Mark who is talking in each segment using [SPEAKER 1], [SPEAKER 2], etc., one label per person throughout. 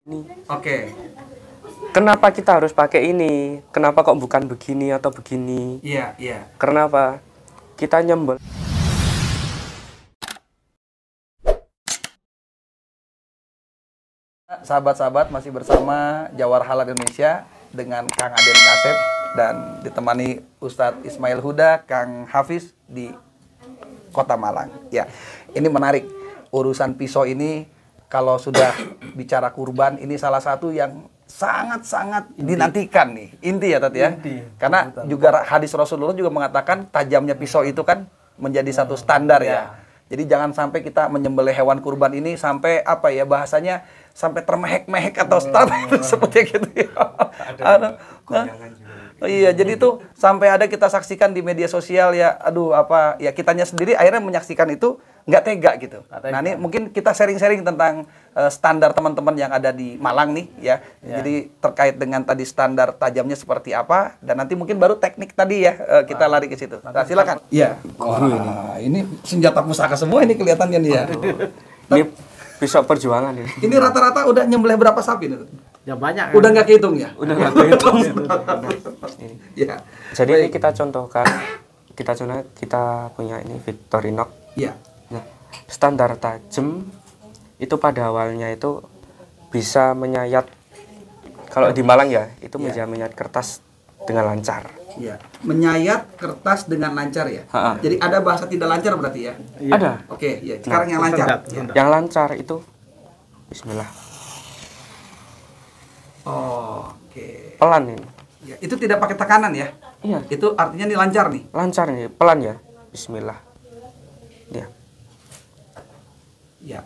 [SPEAKER 1] Ini.
[SPEAKER 2] Oke.
[SPEAKER 1] Kenapa kita harus pakai ini? Kenapa kok bukan begini atau begini?
[SPEAKER 2] Iya, iya.
[SPEAKER 1] Kenapa? Kita nyembel.
[SPEAKER 2] Sahabat-sahabat, masih bersama Jawara Halal Indonesia dengan Kang Aden Kasep dan ditemani Ustadz Ismail Huda, Kang Hafiz di Kota Malang. Ya, ini menarik. Urusan pisau ini kalau sudah bicara kurban, ini salah satu yang sangat-sangat dinantikan nih. Inti ya, Tati ya?
[SPEAKER 3] Inti.
[SPEAKER 2] Karena juga hadis Rasulullah juga mengatakan tajamnya pisau itu kan menjadi satu standar ya. Jadi jangan sampai kita menyembelih hewan kurban ini sampai apa ya bahasanya sampai termehek-mehek atau seperti gitu ya. Iya, jadi itu sampai ada kita saksikan di media sosial ya. Aduh, apa ya kitanya sendiri akhirnya menyaksikan itu nggak tega gitu. Nah, ini mungkin kita sharing-sharing tentang standar teman-teman yang ada di Malang nih ya. Jadi terkait dengan tadi standar tajamnya seperti apa dan nanti mungkin baru teknik tadi ya kita lari ke situ. Nah, silakan. Iya. Wah, ini senjata pusaka semua ini kelihatannya nih ya.
[SPEAKER 1] Ini pisau perjuangan ini.
[SPEAKER 2] Ini rata-rata udah nyembelih berapa sapi nih?
[SPEAKER 3] Ya banyak.
[SPEAKER 2] Udah nggak kehitung ya?
[SPEAKER 1] Udah nggak kehitung.
[SPEAKER 2] Ya.
[SPEAKER 1] Jadi ini kita contohkan, kita punya ini Victorinox.
[SPEAKER 2] Iya.
[SPEAKER 1] Nah, standar tajam itu pada awalnya itu bisa menyayat, kalau di Malang ya itu bisa menyayat kertas dengan lancar.
[SPEAKER 2] Iya. Menyayat kertas dengan lancar ya. Jadi ada bahasa tidak lancar berarti ya?
[SPEAKER 1] Ada.
[SPEAKER 2] Oke, ya. Sekarang yang lancar.
[SPEAKER 1] Yang lancar itu Bismillah.
[SPEAKER 2] Oke.
[SPEAKER 1] Pelan ini.
[SPEAKER 2] Ya, itu tidak pakai tekanan ya?
[SPEAKER 1] Iya.
[SPEAKER 2] Itu artinya nih lancar nih.
[SPEAKER 1] Lancar nih, pelan ya. Bismillah. Ya.
[SPEAKER 2] Ya.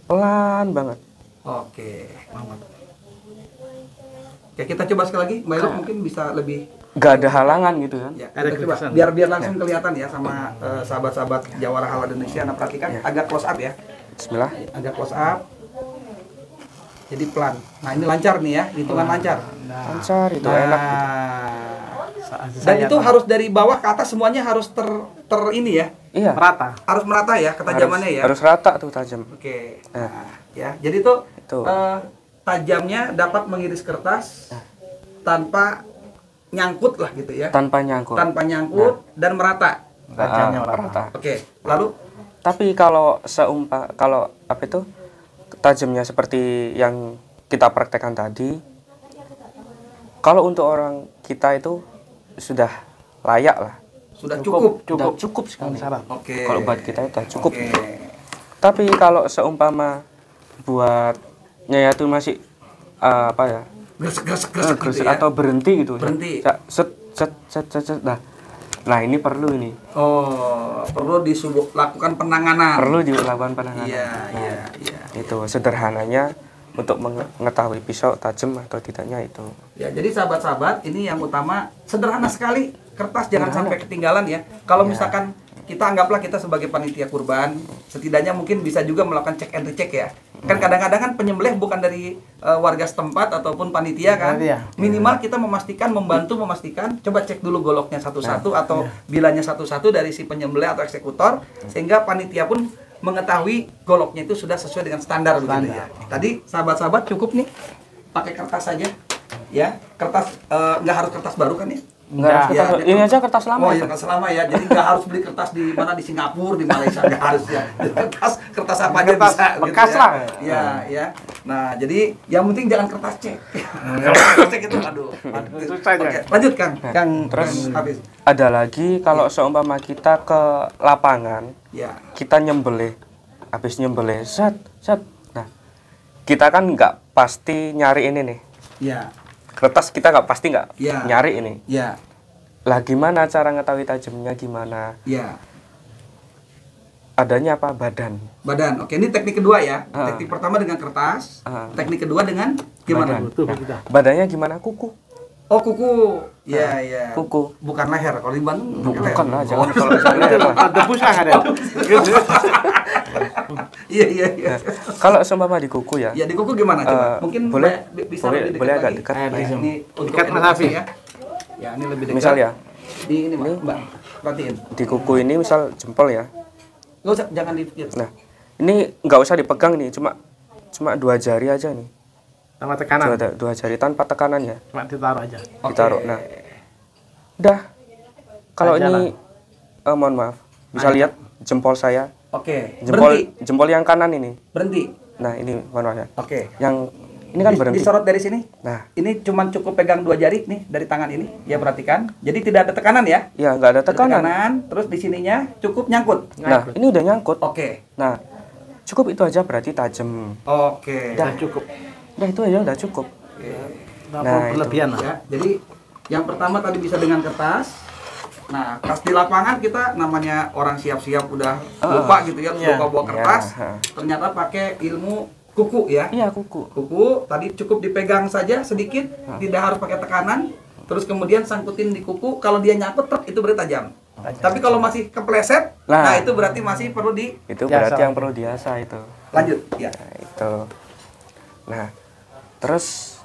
[SPEAKER 1] Pelan banget.
[SPEAKER 2] Oke. Oke, kita coba sekali lagi. Mbak Elo mungkin bisa lebih.
[SPEAKER 1] Gak ada halangan gitu kan?
[SPEAKER 2] Ya, kita coba. Biar langsung kelihatan ya sama sahabat-sahabat Jawara Halal Indonesia. Nah, perhatikan agak close up ya.
[SPEAKER 1] Bismillah.
[SPEAKER 2] Agak close up. Jadi pelan. Nah, ini lancar nih ya, hitungan lancar.
[SPEAKER 1] Lancar itu enak.
[SPEAKER 2] Dan itu harus dari bawah ke atas semuanya harus ter ini ya.
[SPEAKER 1] Iya.
[SPEAKER 3] Merata.
[SPEAKER 2] Harus merata ya ketajamannya ya.
[SPEAKER 1] Harus rata tuh tajam.
[SPEAKER 2] Oke. Nah, ya. Jadi tuh
[SPEAKER 1] Itu.
[SPEAKER 2] Tajamnya dapat mengiris kertas tanpa nyangkut lah gitu ya.
[SPEAKER 1] Tanpa nyangkut.
[SPEAKER 2] Tanpa nyangkut dan merata.
[SPEAKER 3] Tajamnya
[SPEAKER 1] merata.
[SPEAKER 2] Oke. Lalu
[SPEAKER 1] Tapi kalau kalau apa itu tajamnya seperti yang kita praktekkan tadi, kalau untuk orang kita itu sudah layak lah.
[SPEAKER 2] sudah cukup.
[SPEAKER 1] Sudah cukup sekali.
[SPEAKER 2] Oke.
[SPEAKER 1] Kalau buat kita itu cukup.
[SPEAKER 2] Oke.
[SPEAKER 1] Tapi kalau seumpama buatnya itu masih apa ya?
[SPEAKER 2] Gresek
[SPEAKER 1] Gresek atau berhenti gitu.
[SPEAKER 2] Berhenti.
[SPEAKER 1] Set. Nah, ini perlu ini.
[SPEAKER 2] Oh, perlu lakukan penanganan.
[SPEAKER 1] Perlu dilakukan penanganan.
[SPEAKER 2] Iya.
[SPEAKER 1] Itu sederhananya untuk mengetahui pisau tajam atau tidaknya itu.
[SPEAKER 2] Ya, jadi sahabat-sahabat, ini yang utama sederhana sekali. Kertas jangan sampai ketinggalan ya. Kalau misalkan kita anggaplah kita sebagai panitia kurban, setidaknya mungkin bisa juga melakukan cek and recheck ya. Kan kadang-kadang kan penyembelih bukan dari warga setempat ataupun panitia kan. Minimal kita membantu memastikan, coba cek dulu goloknya satu-satu atau bilanya satu-satu dari si penyembelih atau eksekutor, sehingga panitia pun mengetahui goloknya itu sudah sesuai dengan standar begitu ya. Tadi sahabat-sahabat cukup nih pakai kertas saja ya. Kertas nggak harus kertas baru kan ya?
[SPEAKER 1] Enggak, ini aja kertas lama.
[SPEAKER 2] Oh iya, kertas lama ya. Jadi nggak harus beli kertas di mana, di Singapura, di Malaysia, nggak harus ya. Kertas apa aja bisa.
[SPEAKER 1] Bekas
[SPEAKER 2] gitu
[SPEAKER 1] lah.
[SPEAKER 2] Ya. Nah, jadi yang penting jangan kertas cek. Kertas cek itu aduh. Oke, lanjut Kang.
[SPEAKER 1] Terus
[SPEAKER 2] Habis.
[SPEAKER 1] ada lagi kalau seumpama kita ke lapangan,
[SPEAKER 2] Ya.
[SPEAKER 1] kita nyembelih, habis nyembelih, set. Nah, kita kan nggak pasti nyari ini nih.
[SPEAKER 2] Ya.
[SPEAKER 1] Kertas kita nggak pasti
[SPEAKER 2] Ya.
[SPEAKER 1] nyari ini.
[SPEAKER 2] Ya.
[SPEAKER 1] Lah gimana cara ngetahui tajamnya gimana?
[SPEAKER 2] Ya.
[SPEAKER 1] Adanya apa? Badan.
[SPEAKER 2] Oke, ini teknik kedua ya. Teknik pertama dengan kertas. Teknik kedua dengan gimana?
[SPEAKER 1] Badan. Nah, badannya gimana? Kuku.
[SPEAKER 2] Oh, kuku. Ya.
[SPEAKER 1] Kuku.
[SPEAKER 2] Bukan leher. Kalau di Bandung
[SPEAKER 1] Bukan lah, jangan kalau leher.
[SPEAKER 3] Ada pusaka ada.
[SPEAKER 2] Iya.
[SPEAKER 1] Kalau seumpama di kuku ya.
[SPEAKER 2] Ya di kuku gimana coba? Mungkin
[SPEAKER 1] boleh
[SPEAKER 2] bisa
[SPEAKER 1] boleh,
[SPEAKER 2] lebih
[SPEAKER 1] boleh
[SPEAKER 2] dekat
[SPEAKER 1] agak
[SPEAKER 2] lagi.
[SPEAKER 1] dekat.
[SPEAKER 2] Ini untuk
[SPEAKER 3] Dekat Mas Hafiz
[SPEAKER 2] ya. Ya, ini lebih dekat.
[SPEAKER 1] Misal ya,
[SPEAKER 2] Di ini Mbak. Perhatiin.
[SPEAKER 1] di kuku ini misal jempol ya.
[SPEAKER 2] Nggak usah, jangan di.
[SPEAKER 1] Nah, ini nggak usah dipegang nih, cuma 2 jari aja nih.
[SPEAKER 3] Sama tekanan.
[SPEAKER 1] dua jari tanpa tekanan ya.
[SPEAKER 3] Cuma ditaruh aja.
[SPEAKER 1] Ditaruh. Nah, udah. Kalau
[SPEAKER 3] Aja
[SPEAKER 1] ini mohon maaf, bisa lihat jempol saya.
[SPEAKER 2] Oke.
[SPEAKER 1] Jempol
[SPEAKER 2] Berhenti.
[SPEAKER 1] jempol yang kanan ini.
[SPEAKER 2] Berhenti.
[SPEAKER 1] Nah, ini mohon maaf ya.
[SPEAKER 2] Oke.
[SPEAKER 1] Yang ini kan berhenti.
[SPEAKER 2] Disorot dari sini.
[SPEAKER 1] Nah,
[SPEAKER 2] Ini cuman cukup pegang 2 jari nih dari tangan ini. Ya perhatikan. Jadi tidak ada tekanan ya.
[SPEAKER 1] ya nggak ada tekanan.
[SPEAKER 2] Terus di sininya cukup nyangkut.
[SPEAKER 1] Nah, ini udah nyangkut.
[SPEAKER 2] Oke.
[SPEAKER 1] Nah, cukup itu aja berarti tajam.
[SPEAKER 2] Oke.
[SPEAKER 3] Udah cukup.
[SPEAKER 1] Udah itu aja udah cukup.
[SPEAKER 3] Nggak
[SPEAKER 1] Nah,
[SPEAKER 3] perlu
[SPEAKER 1] itu.
[SPEAKER 3] berlebihan lah.
[SPEAKER 2] Ya, jadi yang pertama tadi bisa dengan kertas. Nah, pas di lapangan kita namanya orang siap-siap udah lupa gitu ya,
[SPEAKER 3] Iya.
[SPEAKER 2] lupa bawa kertas.
[SPEAKER 1] Iya.
[SPEAKER 2] Ternyata pakai ilmu kuku ya.
[SPEAKER 1] Iya, kuku.
[SPEAKER 2] Kuku tadi cukup dipegang saja sedikit, tidak harus pakai tekanan. Terus kemudian sangkutin di kuku, kalau dia nyangkut truk itu berarti tajam. Tapi kalau masih kepleset, nah itu berarti masih perlu di
[SPEAKER 1] Itu
[SPEAKER 3] Biasa.
[SPEAKER 1] berarti yang perlu diasah itu.
[SPEAKER 2] lanjut ya.
[SPEAKER 1] Nah, itu. Nah, terus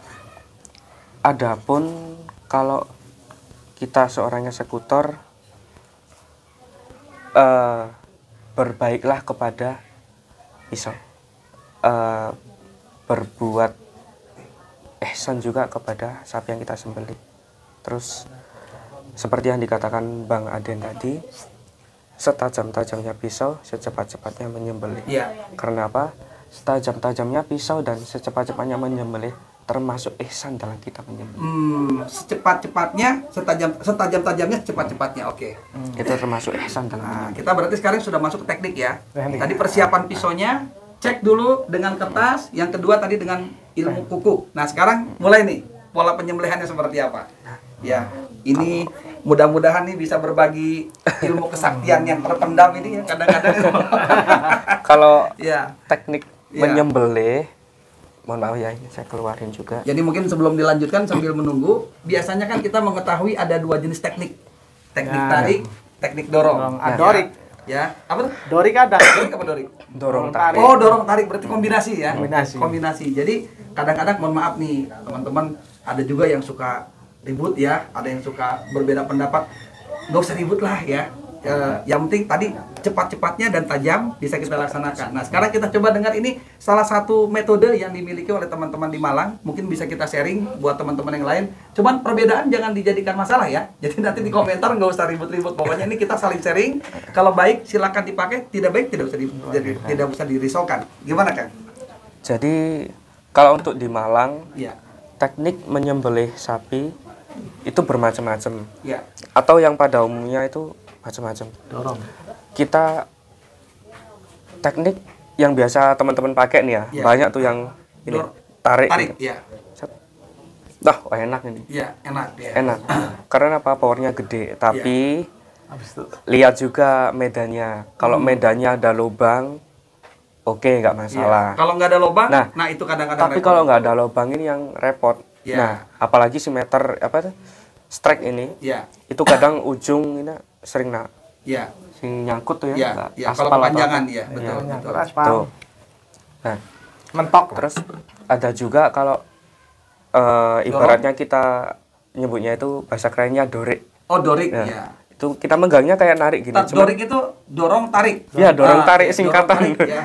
[SPEAKER 1] adapun kalau kita seorang eksekutor berbaiklah kepada pisau. Berbuat ihsan juga kepada sapi yang kita sembelih. Terus seperti yang dikatakan Bang Aden tadi, setajam-tajamnya pisau, secepat-cepatnya menyembelih.
[SPEAKER 2] Iya.
[SPEAKER 1] Karena apa? Setajam-tajamnya pisau dan secepat-cepatnya menyembelih termasuk ihsan dalam kita menyembelih.
[SPEAKER 2] Secepat-cepatnya, setajam-tajamnya, secepat-cepatnya. Oke.
[SPEAKER 1] Itu termasuk ihsan dalam
[SPEAKER 2] Nah,
[SPEAKER 1] menyembelih.
[SPEAKER 2] kita berarti sekarang sudah masuk ke teknik ya.
[SPEAKER 3] Teknik.
[SPEAKER 2] Tadi persiapan pisaunya, cek dulu dengan kertas, yang kedua tadi dengan ilmu kuku. Nah, sekarang mulai nih, pola penyembelihannya seperti apa. Ya, ini mudah-mudahan nih bisa berbagi ilmu kesaktian yang terpendam ini ya, kadang-kadang.
[SPEAKER 1] Kalau
[SPEAKER 2] Ya.
[SPEAKER 1] teknik
[SPEAKER 2] Ya.
[SPEAKER 1] menyembelih, mohon maaf ya, ini saya keluarin juga.
[SPEAKER 2] Jadi mungkin sebelum dilanjutkan sambil menunggu, biasanya kan kita mengetahui ada 2 jenis teknik. Teknik
[SPEAKER 3] Nah.
[SPEAKER 2] tarik, teknik dorong.
[SPEAKER 3] Dorong. Dorik.
[SPEAKER 2] Ya, apa tuh?
[SPEAKER 3] Dorik ada.
[SPEAKER 2] Dorik apa dorik?
[SPEAKER 1] Dorong
[SPEAKER 3] tarik.
[SPEAKER 1] tarik.
[SPEAKER 2] Oh, dorong tarik berarti kombinasi ya?
[SPEAKER 3] Kombinasi.
[SPEAKER 2] Jadi kadang-kadang mohon maaf nih, teman-teman, ada juga yang suka ribut ya, ada yang suka berbeda pendapat. Nggak usah ribut lah ya. Yang penting tadi cepat-cepatnya dan tajam bisa kita laksanakan. Nah, sekarang kita coba dengar ini salah satu metode yang dimiliki oleh teman-teman di Malang. Mungkin bisa kita sharing buat teman-teman yang lain. Cuman perbedaan jangan dijadikan masalah ya. Jadi nanti di komentar nggak usah ribut-ribut. Pokoknya ini kita saling sharing. Kalau baik silakan dipakai, tidak baik tidak usah dirisaukan. Gimana Kang?
[SPEAKER 1] Jadi kalau untuk di Malang,
[SPEAKER 2] Iya.
[SPEAKER 1] teknik menyembelih sapi itu bermacam-macam.
[SPEAKER 2] Iya.
[SPEAKER 1] Atau yang pada umumnya itu macam-macam.
[SPEAKER 3] Dorong.
[SPEAKER 1] Kita teknik yang biasa teman-teman pakai nih ya,
[SPEAKER 2] Iya.
[SPEAKER 1] banyak tuh yang ini tarik.
[SPEAKER 2] Tarik,
[SPEAKER 1] gitu.
[SPEAKER 2] ya.
[SPEAKER 1] Oh, enak ini.
[SPEAKER 2] Iya, enak ya.
[SPEAKER 1] Enak. Karena apa? Powernya gede. Tapi
[SPEAKER 3] Habis itu
[SPEAKER 1] lihat juga medannya. Kalau medannya ada lubang, oke, nggak masalah.
[SPEAKER 2] Iya. Kalau nggak ada lubang,
[SPEAKER 1] Nah,
[SPEAKER 2] nah itu kadang-kadang
[SPEAKER 1] Tapi
[SPEAKER 2] repot.
[SPEAKER 1] kalau nggak ada lubang ini yang repot.
[SPEAKER 2] Iya.
[SPEAKER 1] Nah, apalagi si meter apa tuh? Strike ini,
[SPEAKER 2] Iya,
[SPEAKER 1] itu kadang ujung ini sering
[SPEAKER 2] iya,
[SPEAKER 1] sing nyangkut tuh ya.
[SPEAKER 2] iya,
[SPEAKER 1] nggak
[SPEAKER 2] iya. Kalau
[SPEAKER 1] aspal atau
[SPEAKER 2] kepanjangan
[SPEAKER 1] apa.
[SPEAKER 2] ya, betul,
[SPEAKER 1] Iya.
[SPEAKER 2] betul.
[SPEAKER 3] aspal.
[SPEAKER 1] Tuh. Nah,
[SPEAKER 3] Mentok.
[SPEAKER 1] terus ada juga kalau ibaratnya kita nyebutnya itu bahasa kerennya dorik.
[SPEAKER 2] Oh, dorik,
[SPEAKER 1] Nah,
[SPEAKER 2] ya.
[SPEAKER 1] Itu kita menggangnya kayak narik gini. Cuman-
[SPEAKER 2] Dorik itu dorong tarik.
[SPEAKER 1] Iya, dorong
[SPEAKER 2] Ah,
[SPEAKER 1] tarik
[SPEAKER 2] dorong
[SPEAKER 1] singkatan.
[SPEAKER 2] tarik, ya.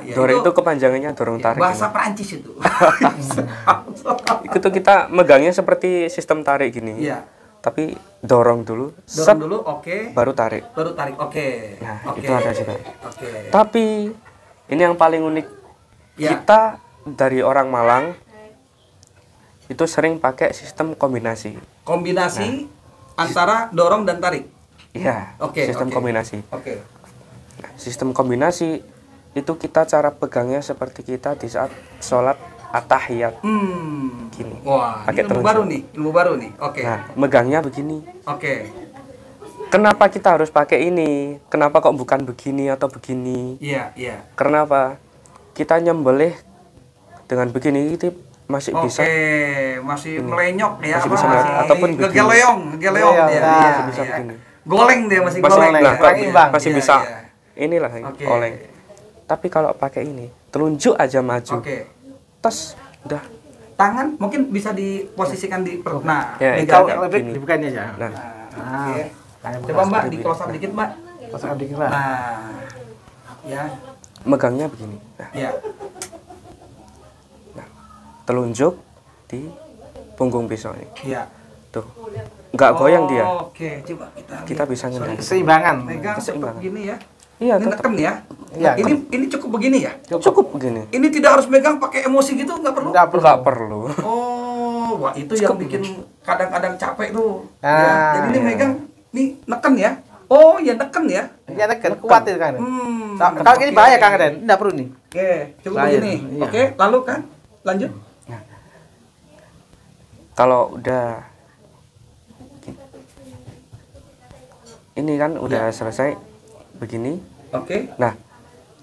[SPEAKER 2] Ya,
[SPEAKER 1] Dorik itu kepanjangannya dorong
[SPEAKER 2] ya,
[SPEAKER 1] tarik.
[SPEAKER 2] bahasa
[SPEAKER 1] ini.
[SPEAKER 2] Perancis itu.
[SPEAKER 1] Itu tuh kita megangnya seperti sistem tarik gini.
[SPEAKER 2] Iya.
[SPEAKER 1] Tapi dorong dulu,
[SPEAKER 2] Dorong
[SPEAKER 1] set,
[SPEAKER 2] dulu, oke.
[SPEAKER 1] baru tarik.
[SPEAKER 2] Baru tarik, oke.
[SPEAKER 1] Nah,
[SPEAKER 2] Oke.
[SPEAKER 1] itu ada juga.
[SPEAKER 2] Oke.
[SPEAKER 1] Tapi ini yang paling unik.
[SPEAKER 2] Ya.
[SPEAKER 1] Kita dari orang Malang itu sering pakai sistem kombinasi.
[SPEAKER 2] Kombinasi antara dorong dan tarik.
[SPEAKER 1] Iya,
[SPEAKER 2] Oke,
[SPEAKER 1] sistem
[SPEAKER 2] oke.
[SPEAKER 1] kombinasi.
[SPEAKER 2] Oke.
[SPEAKER 1] Nah, sistem kombinasi itu kita cara pegangnya seperti kita di saat sholat at-tahiyat. Gini.
[SPEAKER 2] Wah,
[SPEAKER 1] Pakai
[SPEAKER 2] ini ilmu
[SPEAKER 1] telunjuk.
[SPEAKER 2] baru nih, ilmu baru nih. Oke.
[SPEAKER 1] Nah, megangnya begini.
[SPEAKER 2] Oke.
[SPEAKER 1] Kenapa kita harus pakai ini? Kenapa kok bukan begini atau begini?
[SPEAKER 2] Iya, iya.
[SPEAKER 1] Karena apa? Kita nyembelih dengan begini itu masih
[SPEAKER 2] Oke,
[SPEAKER 1] bisa
[SPEAKER 2] masih melenyok ya,
[SPEAKER 1] Masih
[SPEAKER 2] apa,
[SPEAKER 1] bisa melenyok. Ataupun begini.
[SPEAKER 2] ngegeleong dia.
[SPEAKER 3] Iya,
[SPEAKER 2] Iya,
[SPEAKER 3] masih
[SPEAKER 1] bisa
[SPEAKER 2] iya.
[SPEAKER 1] begini.
[SPEAKER 2] Goleng dia masih
[SPEAKER 1] masih
[SPEAKER 2] goleng.
[SPEAKER 1] nah,
[SPEAKER 2] ya.
[SPEAKER 3] kurang imbang.
[SPEAKER 1] masih
[SPEAKER 2] Iya,
[SPEAKER 1] bisa
[SPEAKER 2] iya.
[SPEAKER 1] inilah
[SPEAKER 2] Oke.
[SPEAKER 1] oleng. Tapi kalau pakai ini, telunjuk aja maju.
[SPEAKER 2] Oke.
[SPEAKER 1] Tes udah.
[SPEAKER 2] Tangan mungkin bisa diposisikan di perut. Nah,
[SPEAKER 1] Ya,
[SPEAKER 2] megang.
[SPEAKER 1] itu.
[SPEAKER 3] Lebih
[SPEAKER 1] Gini.
[SPEAKER 3] dibukain aja.
[SPEAKER 1] Nah,
[SPEAKER 2] Oke.
[SPEAKER 3] Kayak
[SPEAKER 2] Coba Mbak
[SPEAKER 1] bekas
[SPEAKER 2] di close up dikit, Mbak.
[SPEAKER 3] Pasang dikit lah.
[SPEAKER 2] Nah. Ya,
[SPEAKER 1] megangnya begini. Nah,
[SPEAKER 2] ya.
[SPEAKER 1] telunjuk di punggung pisau ini.
[SPEAKER 2] Iya.
[SPEAKER 1] Tuh. Nggak goyang dia.
[SPEAKER 2] Oke, coba kita
[SPEAKER 1] Kita bisa ngendali.
[SPEAKER 3] Keseimbangan.
[SPEAKER 2] pegang
[SPEAKER 1] Keseimbangan.
[SPEAKER 2] seperti gini ya.
[SPEAKER 1] Iya,
[SPEAKER 2] Ini
[SPEAKER 1] tetap.
[SPEAKER 2] neken ya.
[SPEAKER 3] Iya.
[SPEAKER 2] Ini cukup begini ya.
[SPEAKER 1] Cukup begini.
[SPEAKER 2] Ini tidak harus megang pakai emosi gitu, nggak perlu.
[SPEAKER 1] Nggak perlu.
[SPEAKER 2] Oh, wah itu yang bikin kadang-kadang capek tuh.
[SPEAKER 3] Ah,
[SPEAKER 2] Ya, jadi ini
[SPEAKER 3] iya.
[SPEAKER 2] megang, nih neken ya. Oh, ya neken ya.
[SPEAKER 3] Ya tekan kuat itu kan. Kalau gini
[SPEAKER 2] oke.
[SPEAKER 3] bahaya Kang Raden, enggak perlu nih.
[SPEAKER 2] Oke, cukup
[SPEAKER 3] Lain,
[SPEAKER 2] begini.
[SPEAKER 3] iya.
[SPEAKER 2] Oke, lalu kan lanjut.
[SPEAKER 1] Kalau udah ini kan udah
[SPEAKER 2] Ya.
[SPEAKER 1] selesai begini.
[SPEAKER 2] Oke.
[SPEAKER 1] Nah,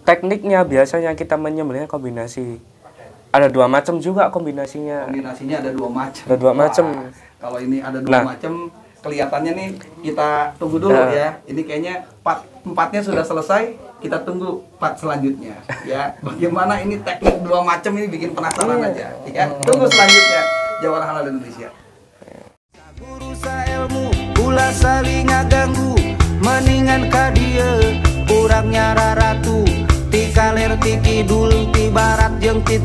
[SPEAKER 1] tekniknya biasanya kita menyembelihnya kombinasi. Ada 2 macam juga kombinasinya.
[SPEAKER 2] Kombinasinya ada 2 macam.
[SPEAKER 1] Ada 2 macam.
[SPEAKER 2] Wah, kalau ini ada 2
[SPEAKER 1] Nah.
[SPEAKER 2] macam, kelihatannya nih kita tunggu dulu
[SPEAKER 1] Nah.
[SPEAKER 2] ya. Ini kayaknya empatnya sudah selesai. Kita tunggu part selanjutnya ya. Bagaimana ini teknik 2 macam ini bikin penasaran aja. Ya, tunggu selanjutnya. Jawara Halal Indonesia.
[SPEAKER 4] Guru ilmu ulah saling ngaganggu mendingan ka dieu urang nyara ratu ti kaler ti kidul ti barat jeung ti